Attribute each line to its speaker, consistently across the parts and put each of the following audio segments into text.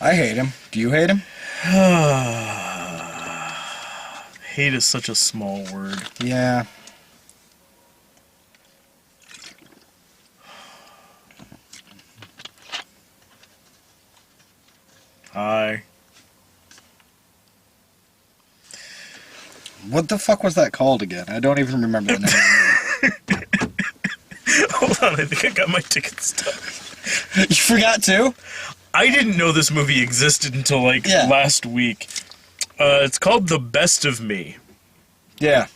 Speaker 1: I hate him. Do you hate him?
Speaker 2: Hate is such a small word.
Speaker 1: Yeah.
Speaker 2: Hi.
Speaker 1: What the fuck was that called again? I don't even remember the name.
Speaker 2: Hold on, I think I got my ticket stuck.
Speaker 1: You forgot too?
Speaker 2: I didn't know this movie existed until, last week. It's called The Best of Me.
Speaker 1: Yeah.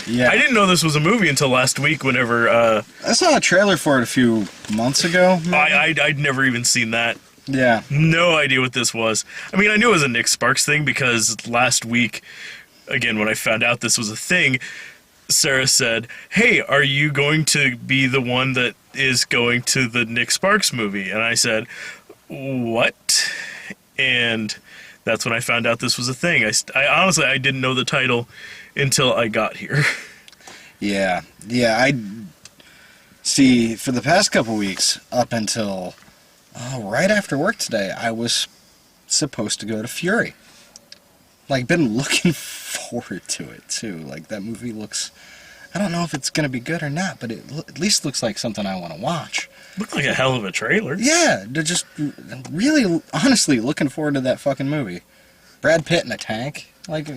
Speaker 1: Yeah.
Speaker 2: I didn't know this was a movie until last week whenever,
Speaker 1: I saw a trailer for it a few months ago.
Speaker 2: I'd never even seen that.
Speaker 1: Yeah.
Speaker 2: No idea what this was. I mean, I knew it was a Nick Sparks thing because last week, again, when I found out this was a thing, Sarah said, "Hey, are you going to be the one that is going to the Nick Sparks movie?" And I said, "What?" And that's when I found out this was a thing. I honestly, I didn't know the title until I got here.
Speaker 1: Yeah. Yeah, I see, for the past couple weeks, up until right after work today, I was supposed to go to Fury. Like, been looking forward to it, too. Like, that movie looks... I don't know if it's going to be good or not, but it at least looks like something I want to watch.
Speaker 2: Looked like a hell of a trailer.
Speaker 1: Yeah, they're just really, honestly, looking forward to that fucking movie. Brad Pitt in a tank. Like,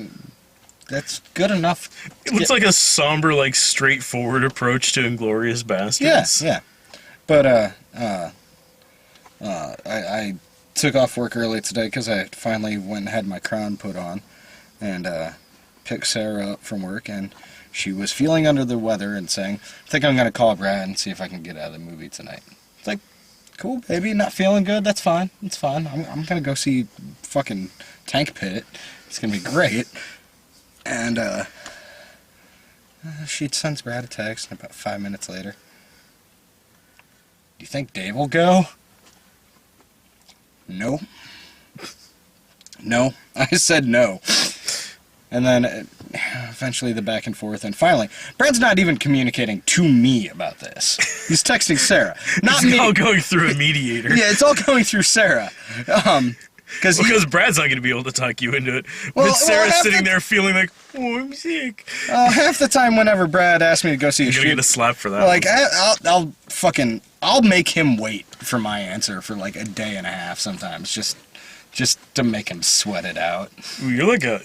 Speaker 1: that's good enough.
Speaker 2: It looks like a somber, straightforward approach to Inglourious Basterds.
Speaker 1: Yeah, yeah. But, I took off work early today because I finally went and had my crown put on and picked Sarah up from work, and she was feeling under the weather and saying, "I think I'm going to call Brad and see if I can get out of the movie tonight." It's like, cool, baby, not feeling good, that's fine, it's fine. I'm going to go see fucking Tank Pit. It's going to be great. And she sends Brad a text, and about 5 minutes later, "Do you think Dave will go?" No. No. I said no. And then eventually the back and forth, and finally, Brad's not even communicating to me about this. He's texting Sarah. Not
Speaker 2: It's
Speaker 1: me.
Speaker 2: all going through a mediator.
Speaker 1: Yeah, it's all going through Sarah.
Speaker 2: Because Brad's not going to be able to talk you into it.
Speaker 1: Well,
Speaker 2: But Sarah's
Speaker 1: half
Speaker 2: sitting there feeling like, "Oh, I'm sick."
Speaker 1: half the time whenever Brad asks me to go see a
Speaker 2: You're going to
Speaker 1: shoot,
Speaker 2: get a slap for that.
Speaker 1: like, I'll make him wait for my answer for like a day and a half sometimes, just to make him sweat it out.
Speaker 2: You're like a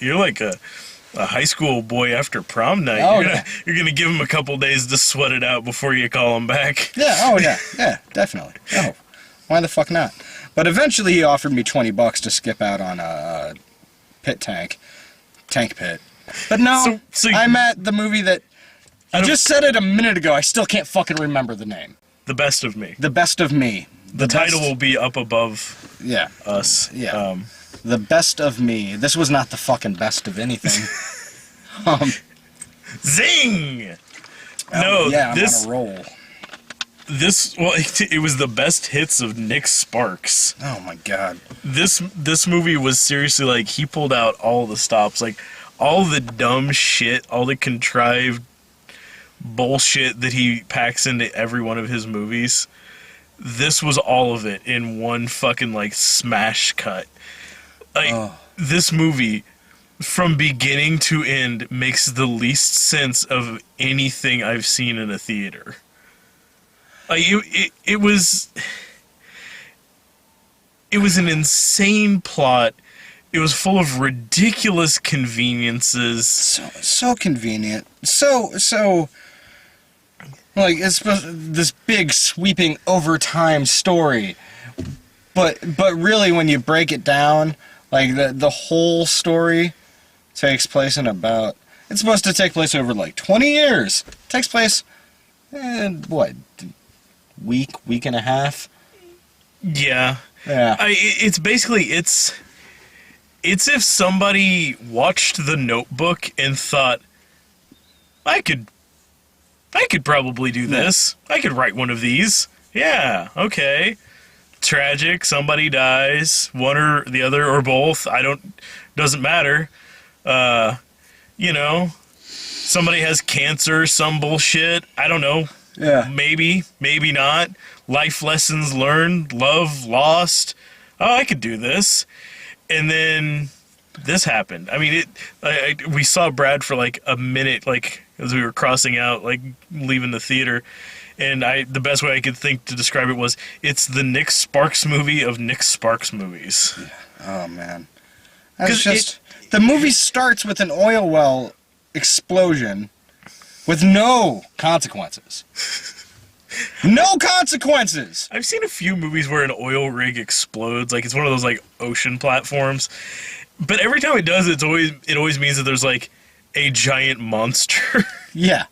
Speaker 2: high school boy after prom night.
Speaker 1: Oh,
Speaker 2: You're gonna give him a couple days to sweat it out before you call him back.
Speaker 1: Yeah, oh yeah, definitely. Oh, why the fuck not? But eventually he offered me $20 to skip out on a Tank Pit. But no,
Speaker 2: So
Speaker 1: I'm at the movie that I just said it a minute ago. I still can't fucking remember the name.
Speaker 2: The Best of Me.
Speaker 1: The Best of Me.
Speaker 2: The title will be up above us.
Speaker 1: Yeah. The Best of Me. This was not the fucking best of anything.
Speaker 2: Zing!
Speaker 1: Yeah, I'm on a roll.
Speaker 2: It was the best hits of Nick Sparks.
Speaker 1: Oh my god.
Speaker 2: This movie was seriously he pulled out all the stops, all the dumb shit, all the contrived bullshit that he packs into every one of his movies. This was all of it in one fucking smash cut. This movie, from beginning to end, makes the least sense of anything I've seen in a theater. It was an insane plot. It was full of ridiculous conveniences.
Speaker 1: So convenient. So. It's this big sweeping overtime story, but really when you break it down, the whole story takes place in it's supposed to take place over 20 years. It takes place in week and a half.
Speaker 2: Yeah.
Speaker 1: Yeah.
Speaker 2: It's basically it's if somebody watched The Notebook and thought, I could probably do this. I could write one of these. Yeah, okay. Tragic, somebody dies, one or the other or both. Doesn't matter. Somebody has cancer, some bullshit. I don't know.
Speaker 1: Yeah.
Speaker 2: Maybe not. Life lessons learned, love lost. oh, I could do this. And then this happened. I mean, we saw Brad for like a minute, like as we were crossing out, like leaving the theater. And the best way I could think to describe it was, it's the Nick Sparks movie of Nick Sparks movies.
Speaker 1: Yeah. Oh, man. That's just... the movie starts with an oil well explosion with no consequences. No consequences!
Speaker 2: I've seen a few movies where an oil rig explodes. Like, it's one of those, like, ocean platforms. But every time it does, it always means that there's, like, a giant monster.
Speaker 1: Yeah.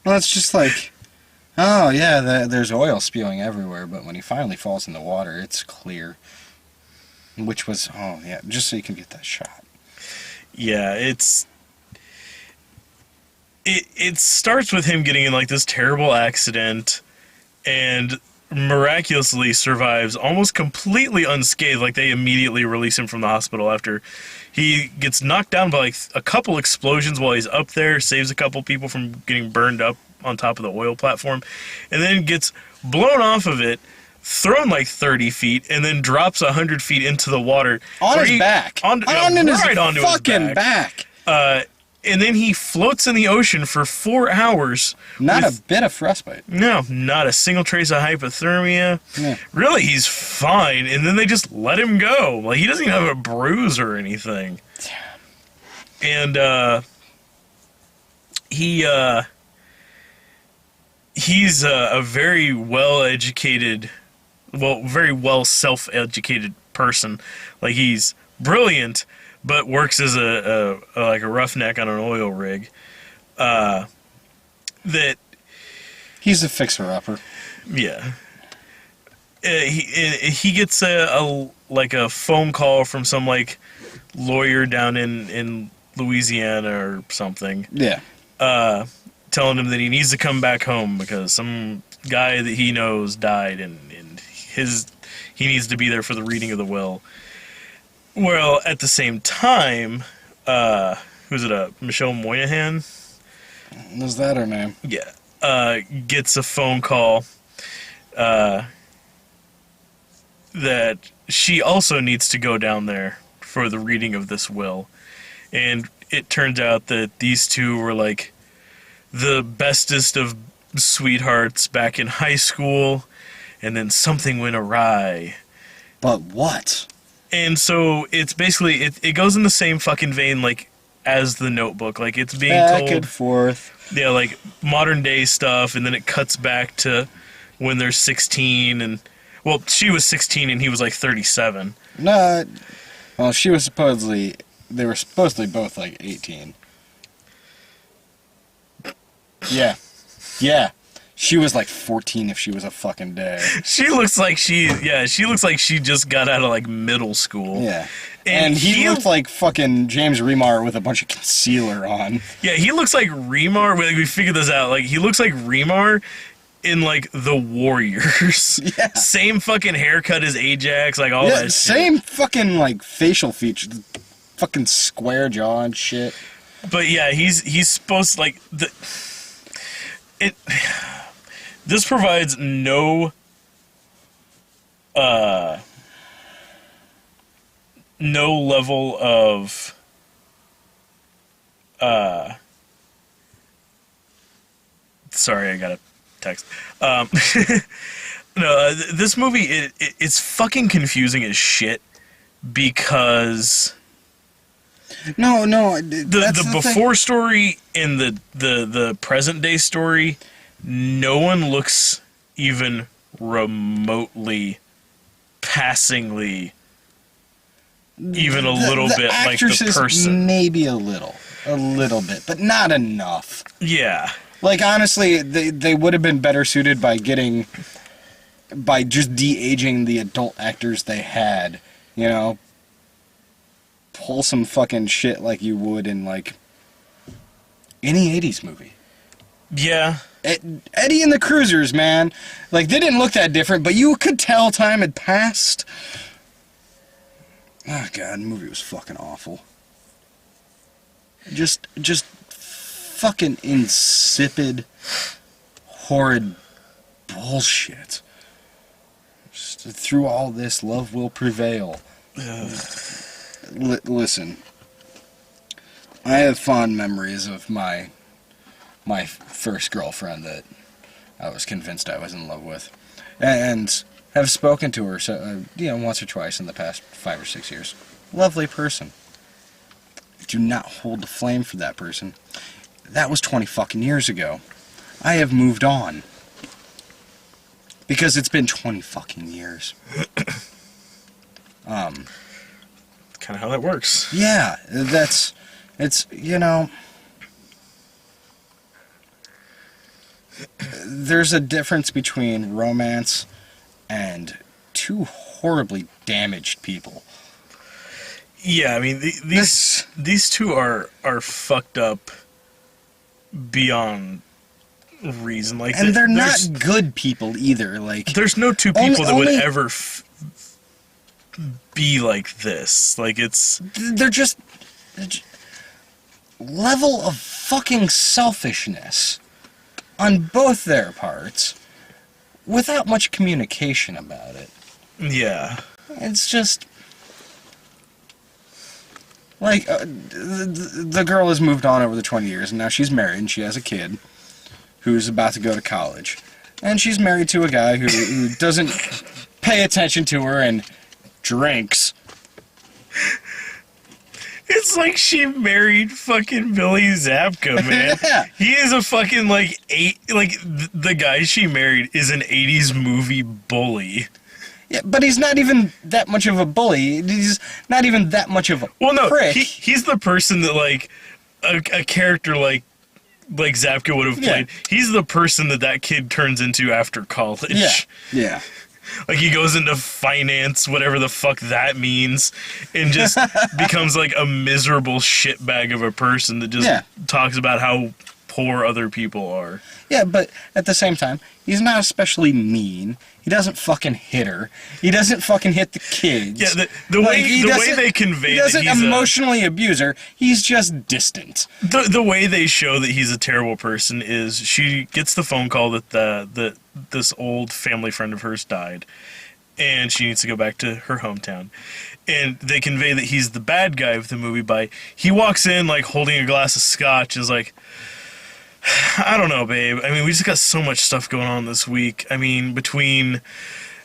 Speaker 1: Well, it's just like, oh, yeah, there's oil spewing everywhere, but when he finally falls in the water, it's clear. Which was, oh, yeah, just so you can get that shot.
Speaker 2: Yeah, it starts with him getting in, like, this terrible accident and miraculously survives almost completely unscathed. Like, they immediately release him from the hospital after he gets knocked down by, like, a couple explosions while he's up there, saves a couple people from getting burned up on top of the oil platform, and then gets blown off of it, thrown like 30 feet, and then drops 100 feet into the water.
Speaker 1: On his back.
Speaker 2: Onto his
Speaker 1: fucking back.
Speaker 2: And then he floats in the ocean for 4 hours.
Speaker 1: Not a bit of frostbite.
Speaker 2: No, not a single trace of hypothermia. Yeah. Really, he's fine. And then they just let him go. Like, he doesn't even have a bruise or anything. And he's a very well-educated, very well self-educated person. Like, he's brilliant, but works as a roughneck on an oil rig. That
Speaker 1: he's a fixer-upper.
Speaker 2: Yeah. He gets a phone call from some like lawyer down in Louisiana or something.
Speaker 1: Yeah.
Speaker 2: Telling him that he needs to come back home because some guy that he knows died and he needs to be there for the reading of the will. Well, at the same time, who's it? Michelle Moynihan?
Speaker 1: Was that her name?
Speaker 2: Yeah. Gets a phone call that she also needs to go down there for the reading of this will. And it turns out that these two were like the bestest of sweethearts back in high school, and then something went awry.
Speaker 1: But what?
Speaker 2: And so it's basically, it goes in the same fucking vein, like, as The Notebook. Like, it's being
Speaker 1: back
Speaker 2: told...
Speaker 1: and forth.
Speaker 2: Yeah, like, modern day stuff, and then it cuts back to when they're 16, and... Well, she was 16 and he was, like, 37.
Speaker 1: No, well, she was supposedly... They were supposedly both, like, 18. Yeah. Yeah. She was like 14 if she was a fucking day.
Speaker 2: She looks like she just got out of like middle school.
Speaker 1: Yeah. And he looked like fucking James Remar with a bunch of concealer on.
Speaker 2: Yeah, he looks like Remar. We figured this out. Like, he looks like Remar in like The Warriors. Yeah. Same fucking haircut as Ajax, like all that shit.
Speaker 1: Same fucking like facial features. Fucking square jaw and shit.
Speaker 2: But yeah, he's supposed to like this provides no level of sorry, I got a text. No, this movie it's fucking confusing as shit because the before story and the present day story, no one looks even remotely, passingly, even a little bit like the person.
Speaker 1: Maybe a little bit, but not enough.
Speaker 2: Yeah.
Speaker 1: Like, honestly, they would have been better suited by just de-aging the adult actors they had, you know? Pull some fucking shit like you would in, like, any 80s movie.
Speaker 2: Yeah.
Speaker 1: Eddie and the Cruisers, man. Like, they didn't look that different, but you could tell time had passed. Oh, God, the movie was fucking awful. Just fucking insipid, horrid bullshit. Through all this, love will prevail. Listen, I have fond memories of my first girlfriend that I was convinced I was in love with, and have spoken to her once or twice in the past 5 or 6 years. Lovely person. Do not hold the flame for that person. That was 20 fucking years ago. I have moved on. Because it's been 20 fucking years.
Speaker 2: Kind of how that works.
Speaker 1: Yeah, it's, there's a difference between romance and two horribly damaged people.
Speaker 2: Yeah, I mean, these two are fucked up beyond reason. Like,
Speaker 1: and they're not good people either. Like,
Speaker 2: there's no two people that would ever be like this. Like,
Speaker 1: they're just level of fucking selfishness on both their parts without much communication about it.
Speaker 2: Yeah.
Speaker 1: It's just like the girl has moved on over the 20 years, and now she's married and she has a kid who's about to go to college. And she's married to a guy who doesn't pay attention to her and drinks.
Speaker 2: It's like she married fucking Billy Zabka, man.
Speaker 1: Yeah.
Speaker 2: He is a fucking, the guy she married is an 80s movie bully.
Speaker 1: Yeah, but he's not even that much of a bully. He's not even that much of a prick.
Speaker 2: He's the person that, like, a character like Zabka would have played. Yeah. He's the person that kid turns into after college.
Speaker 1: Yeah.
Speaker 2: Like, he goes into finance, whatever the fuck that means, and just becomes, like, a miserable shitbag of a person that just talks about how poor other people are.
Speaker 1: Yeah, but at the same time, he's not especially mean. He doesn't fucking hit her. He doesn't fucking hit the kids.
Speaker 2: Yeah, the way they convey that
Speaker 1: he doesn't emotionally abuse her. He's just distant.
Speaker 2: The way they show that he's a terrible person is she gets the phone call that this old family friend of hers died, and she needs to go back to her hometown. And they convey that he's the bad guy of the movie by he walks in like holding a glass of scotch and is like, I don't know, babe. I mean, we just got so much stuff going on this week. I mean, between,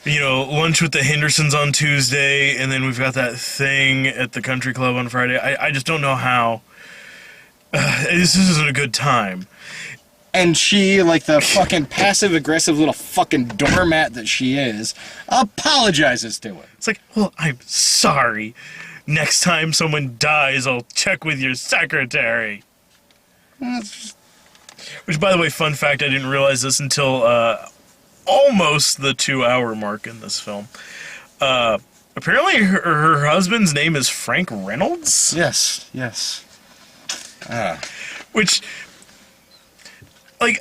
Speaker 2: lunch with the Hendersons on Tuesday, and then we've got that thing at the country club on Friday. I just don't know how. This isn't a good time.
Speaker 1: And she, like the fucking passive-aggressive little fucking doormat that she is, apologizes to him.
Speaker 2: It's like, well, I'm sorry. Next time someone dies, I'll check with your secretary. Which, by the way, fun fact, I didn't realize this until almost the 2-hour mark in this film. Apparently her husband's name is Frank Reynolds?
Speaker 1: Yes.
Speaker 2: Which, like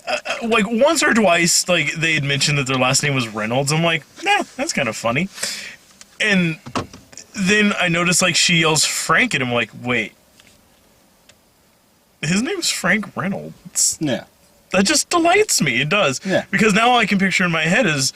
Speaker 2: once or twice, like, they had mentioned that their last name was Reynolds. I'm like, nah, that's kind of funny. And then I noticed, like, she yells Frank, and I'm like, wait. His name's Frank Reynolds.
Speaker 1: Yeah.
Speaker 2: That just delights me. It does.
Speaker 1: Yeah.
Speaker 2: Because now all I can picture in my head is,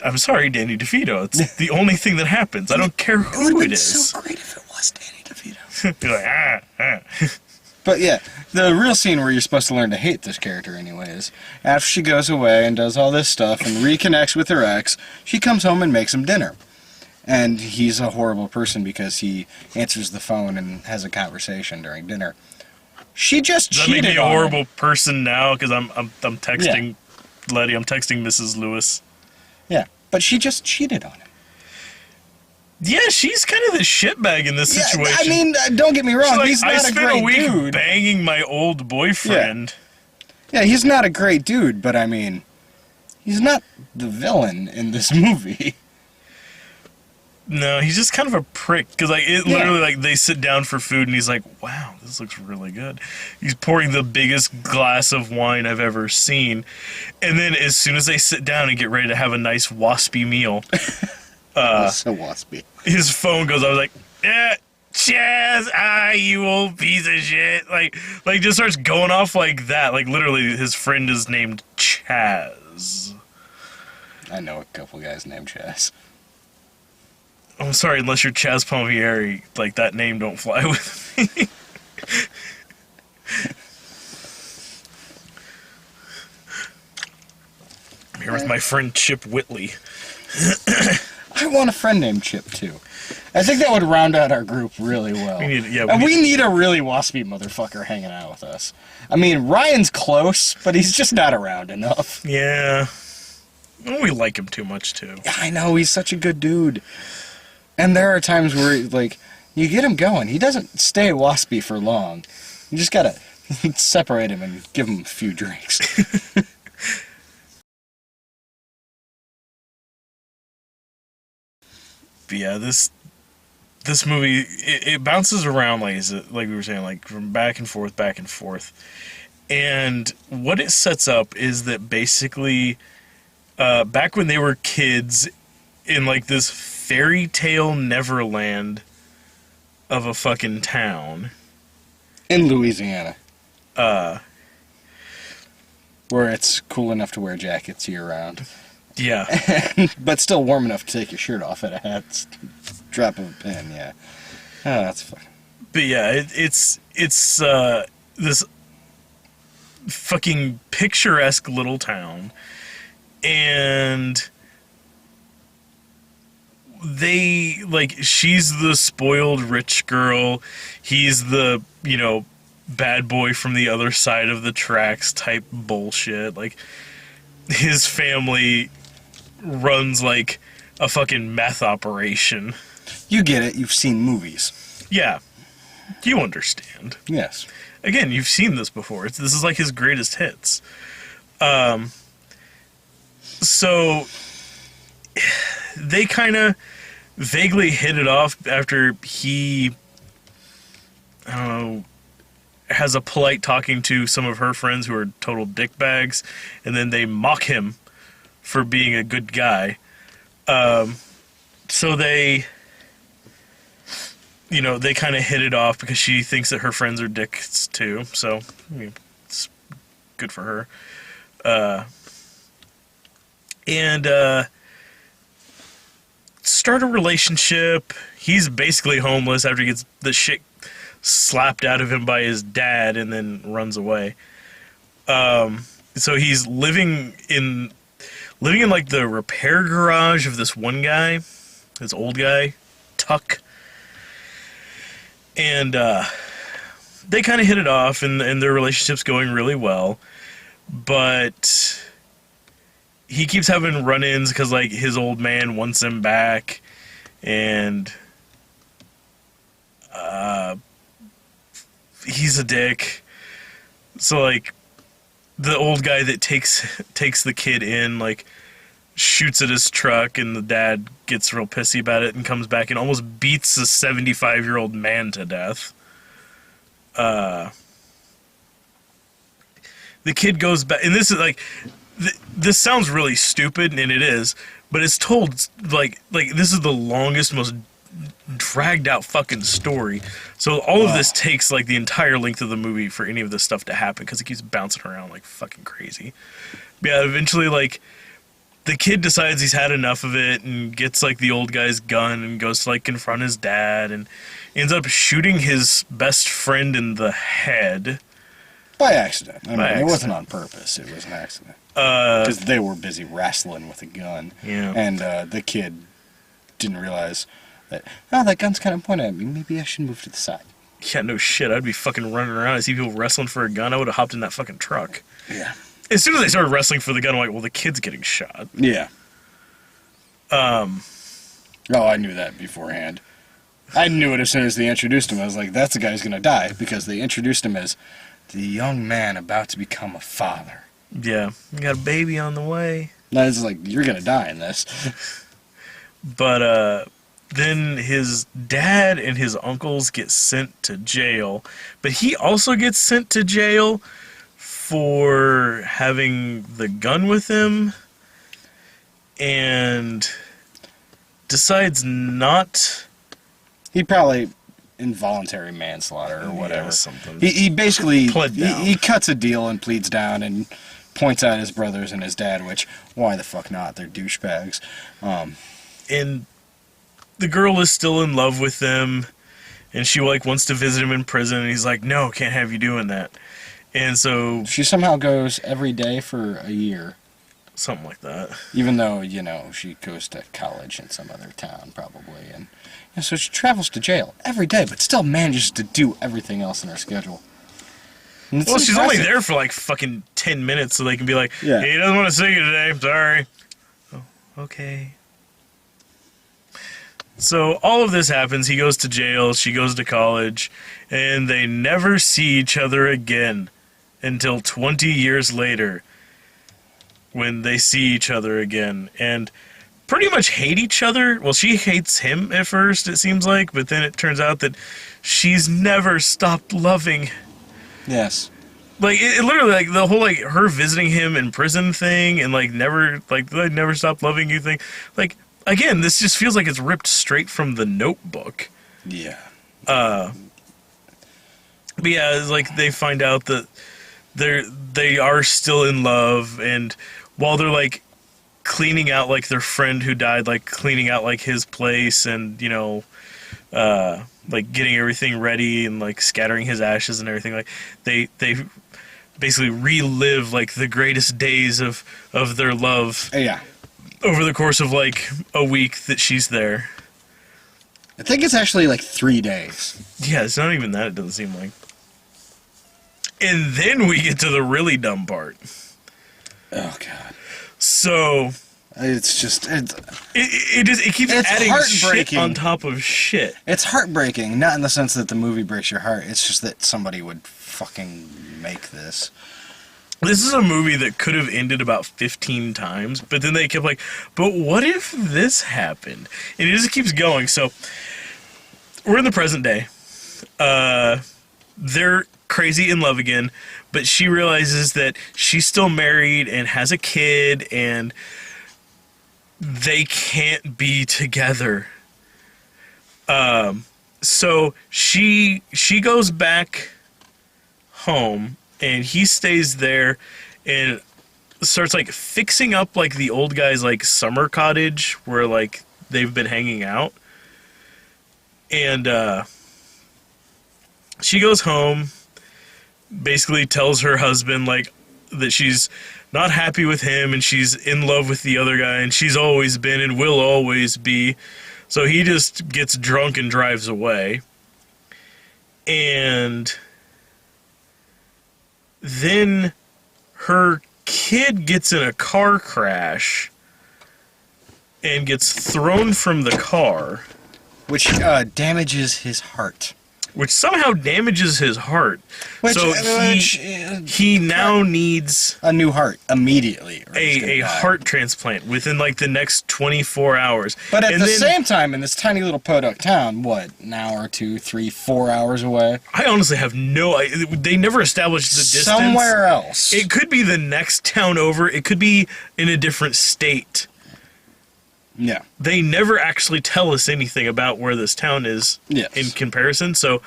Speaker 2: I'm sorry, Danny DeVito. It's the only thing that happens. I don't care who it is. It would have been so
Speaker 1: great if it was Danny DeVito.
Speaker 2: Be like,
Speaker 1: But yeah, the real scene where you're supposed to learn to hate this character anyway is after she goes away and does all this stuff and reconnects with her ex, she comes home and makes him dinner. And he's a horrible person because he answers the phone and has a conversation during dinner. She just cheated on him. Does that make me a
Speaker 2: horrible person now? Because I'm texting Letty. I'm texting Mrs. Lewis.
Speaker 1: Yeah, but she just cheated on him.
Speaker 2: Yeah, she's kind of the shitbag in this situation.
Speaker 1: I mean, don't get me wrong.
Speaker 2: Like,
Speaker 1: he's not a great dude. I spent a week
Speaker 2: banging my old boyfriend.
Speaker 1: Yeah, he's not a great dude, but I mean, he's not the villain in this movie.
Speaker 2: No, he's just kind of a prick. Because, like, literally, like, they sit down for food, and he's like, wow, this looks really good. He's pouring the biggest glass of wine I've ever seen. And then as soon as they sit down and get ready to have a nice waspy meal,
Speaker 1: so waspy.
Speaker 2: His phone goes, I was like, yeah, Chaz, you old piece of shit. Like, just starts going off like that. Like, literally, his friend is named Chaz.
Speaker 1: I know a couple guys named Chaz.
Speaker 2: I'm sorry, unless you're Chaz Palmieri, like, that name don't fly with me. I'm here with my friend Chip Whitley.
Speaker 1: I want a friend named Chip, too. I think that would round out our group really well.
Speaker 2: We
Speaker 1: We need a really waspy motherfucker hanging out with us. I mean, Ryan's close, but he's just not around enough.
Speaker 2: Yeah. We like him too much, too.
Speaker 1: I know, he's such a good dude. And there are times where, like, you get him going. He doesn't stay waspy for long. You just gotta separate him and give him a few drinks.
Speaker 2: But yeah, this movie, it bounces around, like we were saying, like, from back and forth, back and forth. And what it sets up is that basically, back when they were kids, in, like, this fairy tale Neverland of a fucking town.
Speaker 1: In Louisiana. Where it's cool enough to wear jackets year-round.
Speaker 2: Yeah.
Speaker 1: But still warm enough to take your shirt off at a hat's drop of a pin, yeah. Oh, that's fun.
Speaker 2: But yeah, it's this fucking picturesque little town. And they, like, she's the spoiled rich girl. He's the, bad boy from the other side of the tracks type bullshit. Like, his family runs, like, a fucking meth operation.
Speaker 1: You get it. You've seen movies.
Speaker 2: Yeah. You understand.
Speaker 1: Yes.
Speaker 2: Again, you've seen this before. This is, like, his greatest hits. So they kind of vaguely hit it off after he, I don't know, has a polite talking to some of her friends who are total dickbags, and then they mock him for being a good guy. So they, they kind of hit it off because she thinks that her friends are dicks too. So, it's good for her. And start a relationship. He's basically homeless after he gets the shit slapped out of him by his dad and then runs away. So he's living in like the repair garage of this one guy, this old guy, Tuck. And they kind of hit it off, and their relationship's going really well. But he keeps having run-ins because, like, his old man wants him back, and he's a dick. So, like, the old guy that takes the kid in, like, shoots at his truck, and the dad gets real pissy about it and comes back and almost beats a 75-year-old man to death. The kid goes back, and this is, like, this sounds really stupid, and it is, but it's told, like this is the longest, most dragged out fucking story. So all of this takes, like, the entire length of the movie for any of this stuff to happen, because it keeps bouncing around like fucking crazy. But yeah, eventually, like, the kid decides he's had enough of it and gets, like, the old guy's gun and goes to, like, confront his dad, and ends up shooting his best friend in the head.
Speaker 1: By accident. I mean,
Speaker 2: accident.
Speaker 1: It wasn't on purpose. It was an accident. Because they were busy wrestling with a gun.
Speaker 2: Yeah.
Speaker 1: And the kid didn't realize that, that gun's kind of pointed at me. Maybe I should move to the side.
Speaker 2: Yeah, no shit. I'd be fucking running around. I see people wrestling for a gun. I would have hopped in that fucking truck.
Speaker 1: Yeah.
Speaker 2: As soon as they started wrestling for the gun, I'm like, well, the kid's getting shot.
Speaker 1: Yeah. Oh, I knew that beforehand. I knew it as soon as they introduced him. I was like, that's the guy who's going to die, because they introduced him as the young man about to become a father.
Speaker 2: Yeah. You got a baby on the way.
Speaker 1: And I was like, you're going to die in this.
Speaker 2: But, then his dad and his uncles get sent to jail. But he also gets sent to jail for having the gun with him, and decides not.
Speaker 1: He probably involuntary manslaughter or whatever.
Speaker 2: Yeah, something.
Speaker 1: He basically
Speaker 2: Pled down.
Speaker 1: he cuts a deal and pleads down and points out his brothers and his dad, which, why the fuck not? They're douchebags.
Speaker 2: And the girl is still in love with them, and she like wants to visit him in prison, and he's like, no, can't have you doing that. And so
Speaker 1: She somehow goes every day for a year.
Speaker 2: something like that.
Speaker 1: Even though, she goes to college in some other town, probably. And so she travels to jail every day, but still manages to do everything else in her schedule. And it's
Speaker 2: Well, she's only
Speaker 1: impressive.
Speaker 2: there for like fucking 10 minutes, so they can be like,
Speaker 1: Yeah.
Speaker 2: hey, he doesn't want to see you today, I'm sorry. Oh, okay. So all of this happens. He goes to jail, she goes to college, and they never see each other again until 20 years later when they see each other again and pretty much hate each other. Well, she hates him at first, it seems like, but then it turns out that she's never stopped loving.
Speaker 1: Yes.
Speaker 2: Like, it literally, like, the whole, like, her visiting him in prison thing and, like, never stop loving you thing. Like, again, this just feels like it's ripped straight from the Notebook.
Speaker 1: Yeah.
Speaker 2: But yeah, it's like they find out that they are still in love, and while they're like cleaning out like their friend who died, like cleaning out like his place, and like getting everything ready and like scattering his ashes and everything, like they basically relive like the greatest days of their love
Speaker 1: Yeah.
Speaker 2: over the course of like a week that she's there.
Speaker 1: I think it's actually like 3 days.
Speaker 2: Yeah, it's not even that, it doesn't seem like. And then we get to the really dumb part.
Speaker 1: Oh, God.
Speaker 2: So
Speaker 1: It's just...
Speaker 2: it keeps
Speaker 1: It's
Speaker 2: adding shit
Speaker 1: heartbreaking.
Speaker 2: on top of shit.
Speaker 1: It's heartbreaking, not in the sense that the movie breaks your heart. It's just that somebody would fucking make this.
Speaker 2: This is a movie that could have ended about 15 times, but then they kept like, but what if this happened? And it just keeps going. So we're in the present day. They're crazy in love again, but she realizes that she's still married and has a kid, and they can't be together. So she goes back home, and he stays there and starts like fixing up like the old guy's like summer cottage where like they've been hanging out. And she goes home, basically tells her husband like that she's not happy with him and she's in love with the other guy, and she's always been and will always be. So he just gets drunk and drives away. And then her kid gets in a car crash and gets thrown from the car,
Speaker 1: Which damages his heart.
Speaker 2: which somehow damages his heart.
Speaker 1: Which
Speaker 2: He now needs
Speaker 1: a new heart immediately. Or he's
Speaker 2: a
Speaker 1: gonna die.
Speaker 2: heart transplant within like the next 24 hours.
Speaker 1: But at
Speaker 2: And
Speaker 1: the
Speaker 2: then-
Speaker 1: same time, in this tiny little podunk town, what, an hour, 2, 3, 4 hours away?
Speaker 2: I honestly have no idea. They never established the distance.
Speaker 1: Somewhere else.
Speaker 2: It could be the next town over. It could be in a different state.
Speaker 1: Yeah.
Speaker 2: They never actually tell us anything about where this town is
Speaker 1: Yes.
Speaker 2: in comparison. So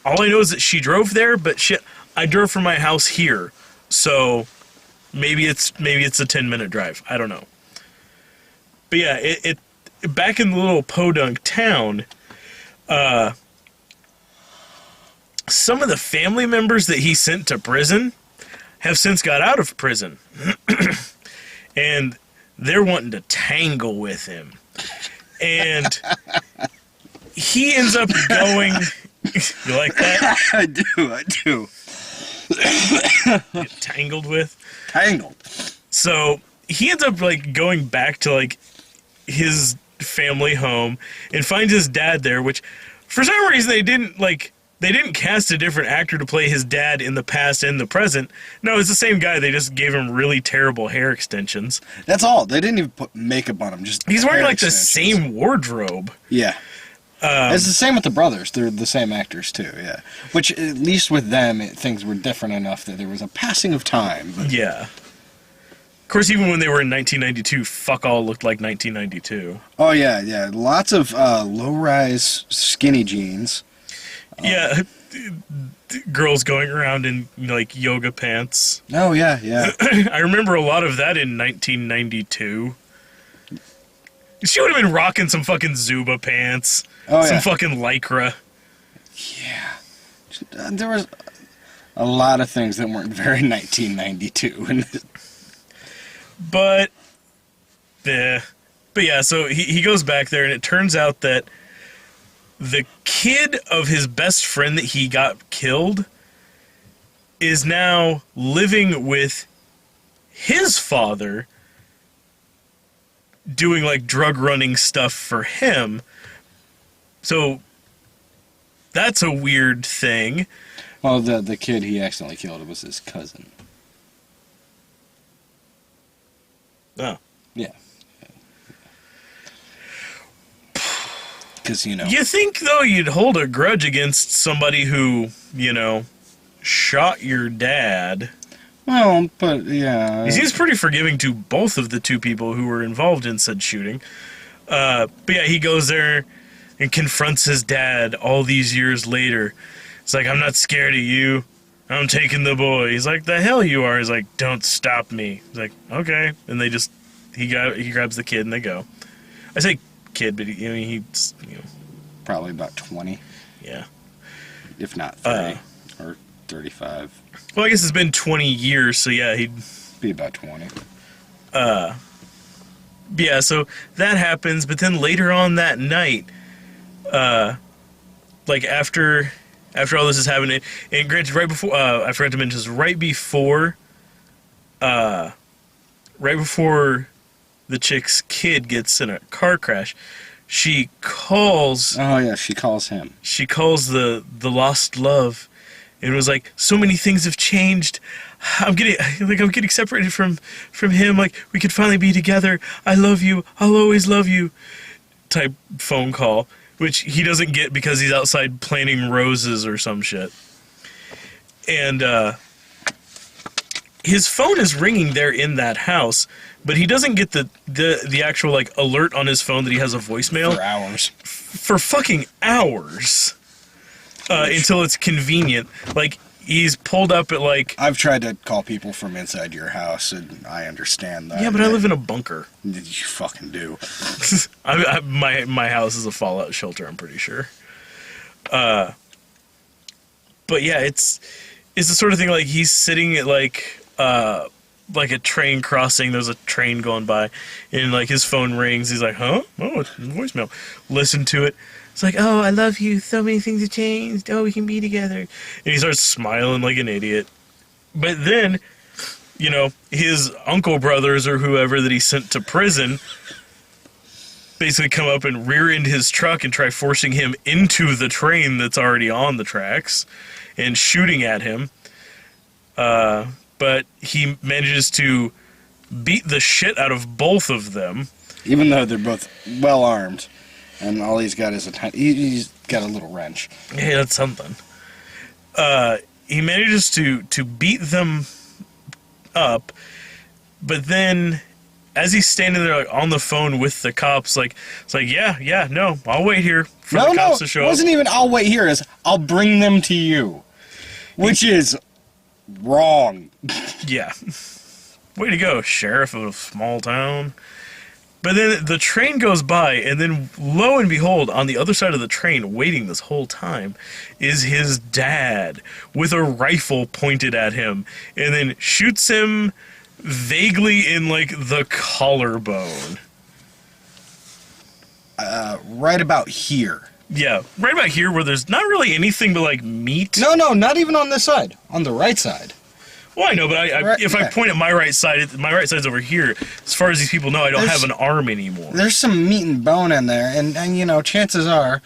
Speaker 2: all I know is that she drove there, but shit, I drove from my house here. So maybe it's a 10-minute drive. I don't know. But yeah, it back in the little podunk town, some of the family members that he sent to prison have since got out of prison. And they're wanting to tangle with him. And he ends up going... You like that?
Speaker 1: I do.
Speaker 2: Get tangled with?
Speaker 1: Tangled.
Speaker 2: So he ends up like going back to like his family home and finds his dad there, which for some reason they didn't cast a different actor to play his dad in the past and the present. No, it's the same guy. They just gave him really terrible hair extensions.
Speaker 1: That's all. They didn't even put makeup on him. Just
Speaker 2: He's wearing
Speaker 1: hair
Speaker 2: like the
Speaker 1: extensions.
Speaker 2: same wardrobe.
Speaker 1: Yeah. It's the same with the brothers. They're the same actors too. Yeah. Which at least with them, things were different enough that there was a passing of time. But
Speaker 2: Yeah. Of course, even when they were in 1992, fuck all looked like 1992.
Speaker 1: oh yeah. Lots of low-rise skinny jeans.
Speaker 2: Yeah, girls going around in like yoga pants.
Speaker 1: Oh yeah, yeah.
Speaker 2: I remember a lot of that in 1992. She would have been rocking some fucking Zuba pants,
Speaker 1: Oh
Speaker 2: some
Speaker 1: yeah.
Speaker 2: fucking lycra.
Speaker 1: Yeah. There was a lot of things that weren't very 1992.
Speaker 2: But yeah, so he goes back there, and it turns out that the kid of his best friend that he got killed is now living with his father, doing like drug running stuff for him. So that's a weird thing.
Speaker 1: Well, the kid he accidentally killed was his cousin.
Speaker 2: Oh.
Speaker 1: Yeah. Because,
Speaker 2: You think, though, you'd hold a grudge against somebody who, shot your dad.
Speaker 1: Well, but, yeah.
Speaker 2: He seems pretty forgiving to both of the two people who were involved in said shooting. But yeah, he goes there and confronts his dad all these years later. It's like, I'm not scared of you. I'm taking the boy. He's like, the hell you are. He's like, don't stop me. He's like, okay. And they just, he grabs the kid and they go. I say kid, but he's
Speaker 1: Probably about 20,
Speaker 2: yeah.
Speaker 1: if not 30, or 35.
Speaker 2: Well, I guess it's been 20 years, so yeah, he'd
Speaker 1: Be about 20.
Speaker 2: yeah, so that happens, but then later on that night, like after all this is happening, and granted, right before, I forgot to mention this, right before the chick's kid gets in a car crash, she calls.
Speaker 1: Oh, yeah, she calls him.
Speaker 2: She calls the lost love, and it was like, so many things have changed. I'm getting separated from him. Like, we could finally be together. I love you. I'll always love you. Type phone call, which he doesn't get because he's outside planting roses or some shit. And his phone is ringing there in that house, but he doesn't get the actual like alert on his phone that he has a voicemail
Speaker 1: For hours.
Speaker 2: for fucking hours until it's convenient. Like, he's pulled up at like,
Speaker 1: I've tried to call people from inside your house, and I understand that.
Speaker 2: yeah, but I live in a bunker.
Speaker 1: You fucking do.
Speaker 2: My house is a fallout shelter, I'm pretty sure. But yeah, it's the sort of thing, like, he's sitting at like a train crossing, there's a train going by, and like his phone rings, he's like, huh? Oh, it's a voicemail. Listen to it. It's like, oh, I love you, so many things have changed, oh, we can be together. And he starts smiling like an idiot. But then, his uncle brothers or whoever that he sent to prison basically come up and rear-end his truck and try forcing him into the train that's already on the tracks and shooting at him. But he manages to beat the shit out of both of them.
Speaker 1: Even though they're both well armed, and all he's got is he's got a little wrench.
Speaker 2: Yeah, that's something. He manages to beat them up, but then as he's standing there like, on the phone with the cops, like, it's like, yeah, no, I'll wait here for the cops to show up.
Speaker 1: It wasn't even I'll wait here, is I'll bring them to you. Which is wrong.
Speaker 2: Yeah. Way to go, sheriff of a small town. But then the train goes by, and then lo and behold, on the other side of the train, waiting this whole time, is his dad with a rifle pointed at him, and then shoots him vaguely in, like, the collarbone.
Speaker 1: Right about here.
Speaker 2: Yeah, right about here where there's not really anything but, like, meat.
Speaker 1: No, not even on this side. On the right side.
Speaker 2: Well, I know, but if I
Speaker 1: yeah.
Speaker 2: point at my right side, my right side's over here. As far as these people know, I don't have an arm anymore.
Speaker 1: There's some meat and bone in there, and chances are,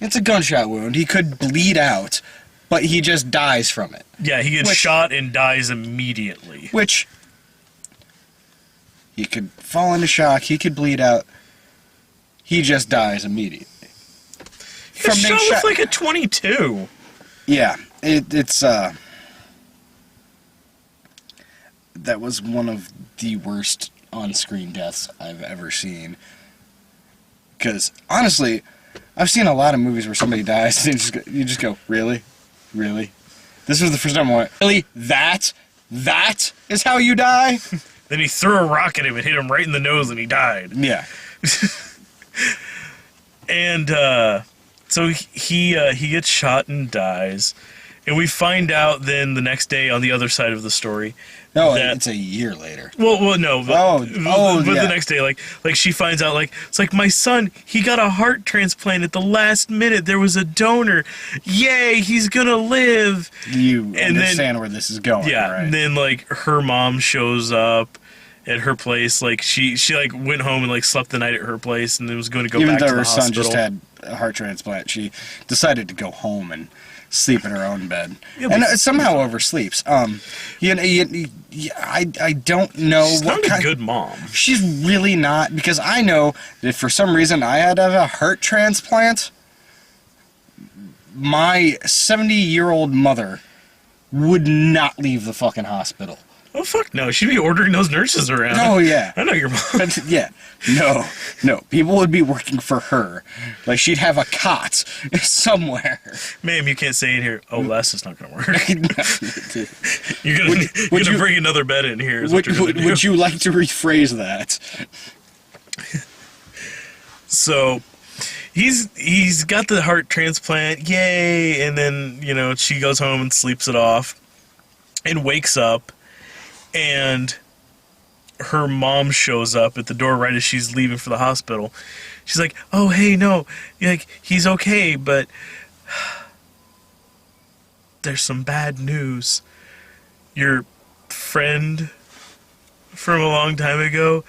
Speaker 1: it's a gunshot wound. He could bleed out, but he just dies from it.
Speaker 2: Yeah, he gets shot and dies immediately.
Speaker 1: Which, he could fall into shock, he could bleed out, he just dies immediately.
Speaker 2: He got shot with like a .22.
Speaker 1: Yeah, it's that was one of the worst on-screen deaths I've ever seen. Because, honestly, I've seen a lot of movies where somebody dies and you just go, really? Really? This was the first time I went, really? That is how you die?
Speaker 2: Then he threw a rock at him and hit him right in the nose, and he died.
Speaker 1: Yeah.
Speaker 2: And so he gets shot and dies, and we find out then the next day on the other side of the story.
Speaker 1: No,
Speaker 2: that,
Speaker 1: it's a year later.
Speaker 2: Well, no. But
Speaker 1: yeah.
Speaker 2: The next day, like she finds out, like, it's like, my son, he got a heart transplant at the last minute. There was a donor. Yay, he's gonna live.
Speaker 1: You understand where this is going,
Speaker 2: yeah,
Speaker 1: right?
Speaker 2: And then, like, her mom shows up at her place. Like, she like went home and like slept the night at her place, and then was going to go back to the hospital.
Speaker 1: Even though her son just had a heart transplant, she decided to go home and sleep in her own bed, and somehow oversleeps. I don't know
Speaker 2: she's
Speaker 1: what
Speaker 2: not
Speaker 1: kind.
Speaker 2: A good mom.
Speaker 1: She's really not, because I know that if for some reason I had to have a heart transplant, my 70-year-old mother would not leave the fucking hospital.
Speaker 2: Oh, fuck no. She'd be ordering those nurses around.
Speaker 1: Oh, yeah.
Speaker 2: I know your mom.
Speaker 1: Yeah. No. People would be working for her. Like, she'd have a cot somewhere.
Speaker 2: Ma'am, you can't stay in here. Oh, that's just not going to work.
Speaker 1: No.
Speaker 2: You're going to bring another bed in here.
Speaker 1: Would you like to rephrase that?
Speaker 2: So, he's got the heart transplant. Yay. And then, she goes home and sleeps it off and wakes up. And her mom shows up at the door right as she's leaving for the hospital. She's like, "Oh, hey, no, like, he's okay, but there's some bad news. Your friend from a long time ago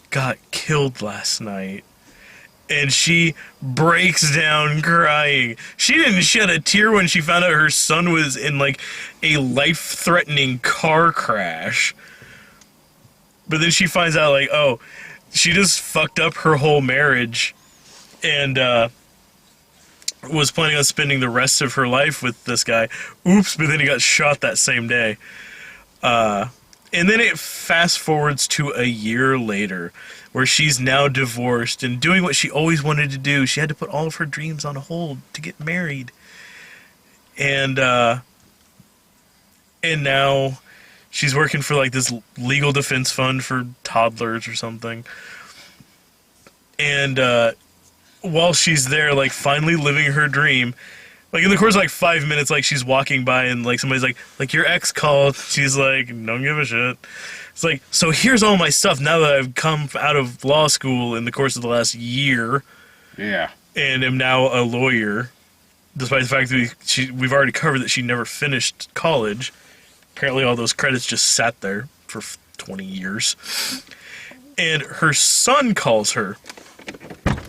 Speaker 2: got killed last night." And she breaks down crying. She didn't shed a tear when she found out her son was in, like, a life-threatening car crash. But then she finds out, like, oh, she just fucked up her whole marriage and was planning on spending the rest of her life with this guy. Oops, but then he got shot that same day. And then it fast-forwards to a year later, where she's now divorced and doing what she always wanted to do. She had to put all of her dreams on hold to get married. And now she's working for, like, this legal defense fund for toddlers or something. And while she's there, like, finally living her dream, like, in the course of, like, 5 minutes, like, she's walking by and, like, somebody's like, your ex called. She's like, don't give a shit. It's like, so here's all my stuff now that I've come out of law school in the course of the last year.
Speaker 1: Yeah.
Speaker 2: And am now a lawyer, despite the fact that we've already covered that she never finished college. Apparently all those credits just sat there for 20 years. And her son calls her.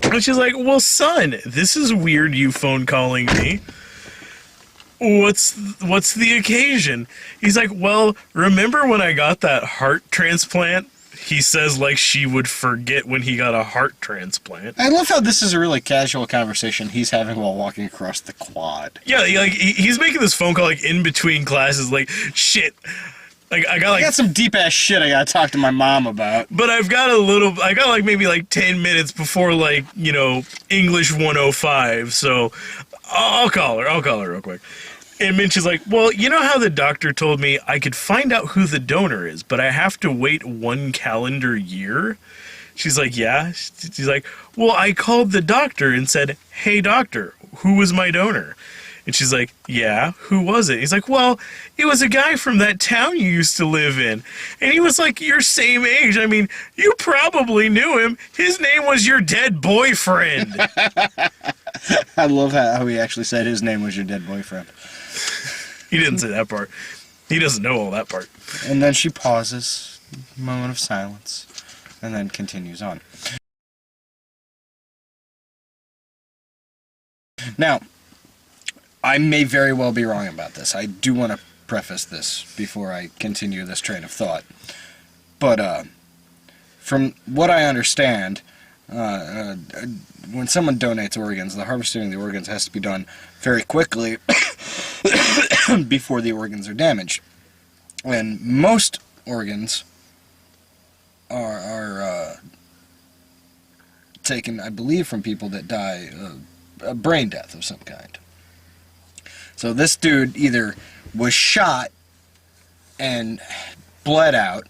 Speaker 2: And she's like, well, son, this is weird, you phone calling me. What's the occasion? He's like, well, remember when I got that heart transplant? He says, like, she would forget when he got a heart transplant.
Speaker 1: I love how this is a really casual conversation he's having while walking across the quad.
Speaker 2: Yeah, like, he's making this phone call, like, in between classes, like, shit. Like, I got
Speaker 1: some deep-ass shit I gotta talk to my mom about.
Speaker 2: But I got, like, maybe, like, 10 minutes before, like, English 105, so I'll call her real quick. And Minch is like, well, you know how the doctor told me I could find out who the donor is, but I have to wait 1 calendar year? She's like, yeah. She's like, well, I called the doctor and said, hey, doctor, who was my donor? And she's like, yeah, who was it? He's like, well, it was a guy from that town you used to live in. And he was like your same age. I mean, you probably knew him. His name was your dead boyfriend.
Speaker 1: I love how he actually said his name was your dead boyfriend.
Speaker 2: He didn't say that part. He doesn't know all that part.
Speaker 1: And then she pauses, a moment of silence, and then continues on. Now, I may very well be wrong about this. I do want to preface this before I continue this train of thought. But from what I understand, when someone donates organs, the harvesting of the organs has to be done very quickly before the organs are damaged. And most organs are taken, I believe, from people that die a brain death of some kind. So this dude either was shot and bled out,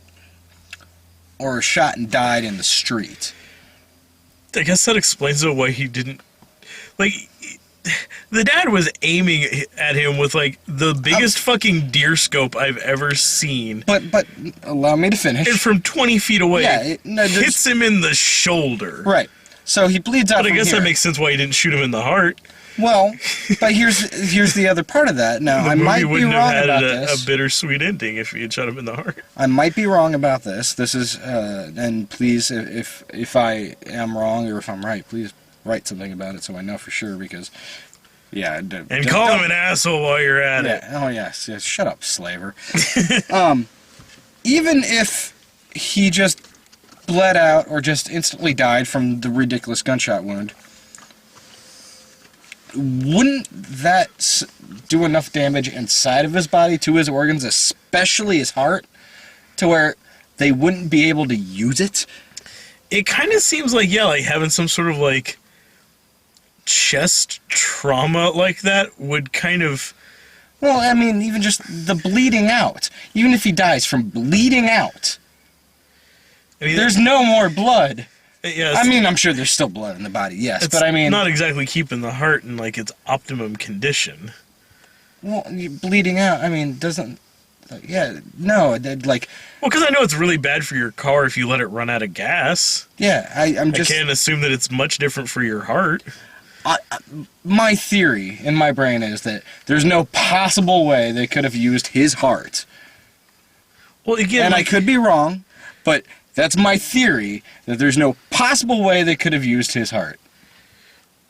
Speaker 1: or was shot and died in the street.
Speaker 2: I guess that explains why he didn't... Like, the dad was aiming at him with, like, the biggest fucking deer scope I've ever seen.
Speaker 1: But allow me to finish.
Speaker 2: And from 20 feet away,
Speaker 1: yeah,
Speaker 2: hits him in the shoulder.
Speaker 1: Right. So he bleeds out.
Speaker 2: But I guess
Speaker 1: here.
Speaker 2: that makes sense why he didn't shoot him in the heart.
Speaker 1: Well, but here's the other part of that. Now, I might be wrong about this.
Speaker 2: A bittersweet ending if he had shot him in the heart.
Speaker 1: I might be wrong about this. This is, and please, if I am wrong or if I'm right, please write something about it so I know for sure. Because, yeah,
Speaker 2: and call him an asshole while you're at it.
Speaker 1: Oh yes, shut up, slaver. Even if he just bled out or just instantly died from the ridiculous gunshot wound, wouldn't that do enough damage inside of his body to his organs, especially his heart, to where they wouldn't be able to use it?
Speaker 2: It kind of seems like, yeah, like having some sort of like chest trauma like that would kind of...
Speaker 1: Well, I mean, even just the bleeding out. Even if he dies from bleeding out, I mean, there's no more blood.
Speaker 2: Yeah,
Speaker 1: I mean, I'm sure there's still blood in the body, yes, but I mean...
Speaker 2: not exactly keeping the heart in, like, its optimum condition.
Speaker 1: Well, bleeding out, I mean, doesn't... Yeah, no, like...
Speaker 2: Well, because I know it's really bad for your car if you let it run out of gas.
Speaker 1: Yeah, I'm just...
Speaker 2: I can't assume that it's much different for your heart.
Speaker 1: My theory in my brain is that there's no possible way they could have used his heart.
Speaker 2: Well, again...
Speaker 1: And I could be wrong, but... That's my theory, that there's no possible way they could have used his heart.